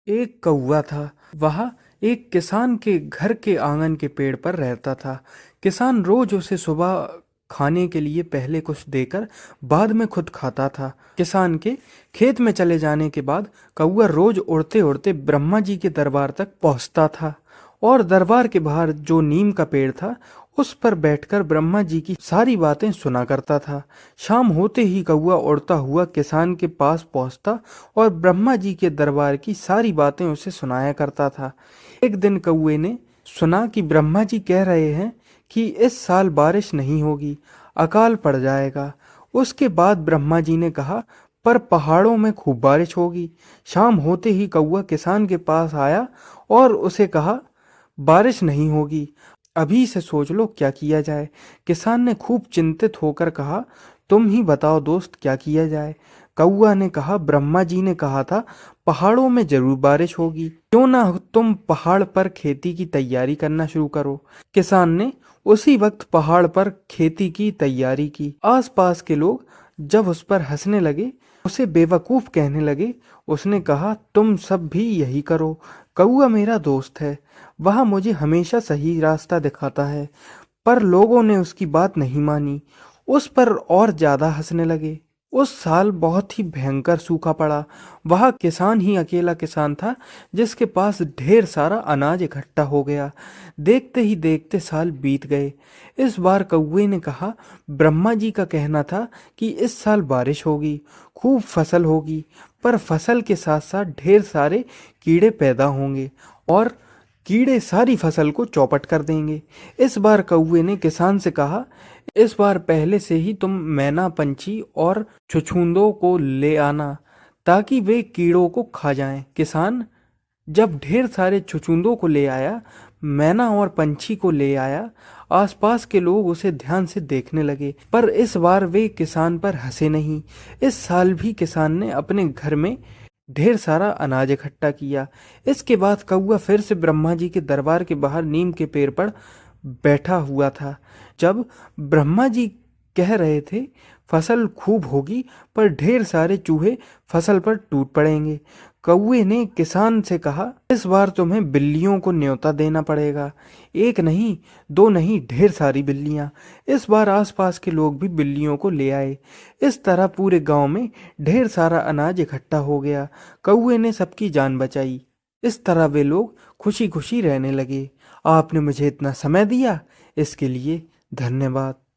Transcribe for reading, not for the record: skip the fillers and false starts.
एक कौवा था। वह एक किसान के घर के आंगन के पेड़ पर रहता था। किसान रोज उसे सुबह खाने के लिए पहले कुछ देकर बाद में खुद खाता था। किसान के खेत में चले जाने के बाद कौवा रोज उड़ते उड़ते ब्रह्मा जी के दरबार तक पहुंचता था और दरबार के बाहर जो नीम का पेड़ था उस पर बैठकर ब्रह्मा जी की सारी बातें सुना करता था। शाम होते ही कौवा उड़ता हुआ किसान के पास पहुंचता और ब्रह्मा जी के दरबार की सारी बातें उसे सुनाया करता था। एक दिन कौवे ने सुना कि ब्रह्मा जी कह रहे हैं कि इस साल बारिश नहीं होगी, अकाल पड़ जाएगा। उसके बाद ब्रह्मा जी ने कहा, पर पहाड़ों में खूब बारिश होगी। शाम होते ही कौवा किसान के पास आया और उसे कहा, बारिश नहीं होगी, अभी से सोच लो क्या किया जाए। किसान ने खूब चिंतित होकर कहा, तुम ही बताओ दोस्त, क्या किया जाए। कौआ ने कहा, ब्रह्मा जी ने कहा था पहाड़ों में जरूर बारिश होगी, क्यों ना तुम पहाड़ पर खेती की तैयारी करना शुरू करो। किसान ने उसी वक्त पहाड़ पर खेती की तैयारी की। आसपास के लोग जब उस पर हंसने लगे, उसे बेवकूफ कहने लगे, उसने कहा, तुम सब भी यही करो। कौआ मेरा दोस्त है, वह मुझे हमेशा सही रास्ता दिखाता है। पर लोगों ने उसकी बात नहीं मानी, उस पर और ज्यादा हंसने लगे। उस साल बहुत ही भयंकर सूखा पड़ा। वह किसान ही अकेला किसान था जिसके पास ढेर सारा अनाज इकट्ठा हो गया। देखते ही देखते साल बीत गए। इस बार कौवे ने कहा, ब्रह्मा जी का कहना था कि इस साल बारिश होगी, खूब फसल होगी, पर फसल के साथ साथ ढेर सारे कीड़े पैदा होंगे और कीड़े सारी फसल को चौपट कर देंगे। इस बार कौवे ने किसान से कहा, इस बार पहले से ही तुम मैना पंछी और छुछुंदों को ले आना ताकि वे कीड़ों को खा जाएं। किसान जब ढेर सारे छुछुंदों को ले आया, मैना और पंछी को ले आया, आसपास के लोग उसे ध्यान से देखने लगे, पर इस बार वे किसान पर हंसे नहीं। इस साल भी किसान ने अपने घर में ढेर सारा अनाज इकट्ठा किया। इसके बाद कौआ फिर से ब्रह्मा जी के दरबार के बाहर नीम के पेड़ पर बैठा हुआ था। जब ब्रह्मा जी कह रहे थे फसल खूब होगी, पर ढेर सारे चूहे फसल पर टूट पड़ेंगे, कौवे ने किसान से कहा, इस बार तुम्हें बिल्लियों को न्योता देना पड़ेगा। एक नहीं, दो नहीं, ढेर सारी बिल्लियां। इस बार आसपास के लोग भी बिल्लियों को ले आए। इस तरह पूरे गांव में ढेर सारा अनाज इकट्ठा हो गया। कौवे ने सबकी जान बचाई। इस तरह वे लोग खुशी खुशी रहने लगे। आपने मुझे इतना समय दिया, इसके लिए धन्यवाद।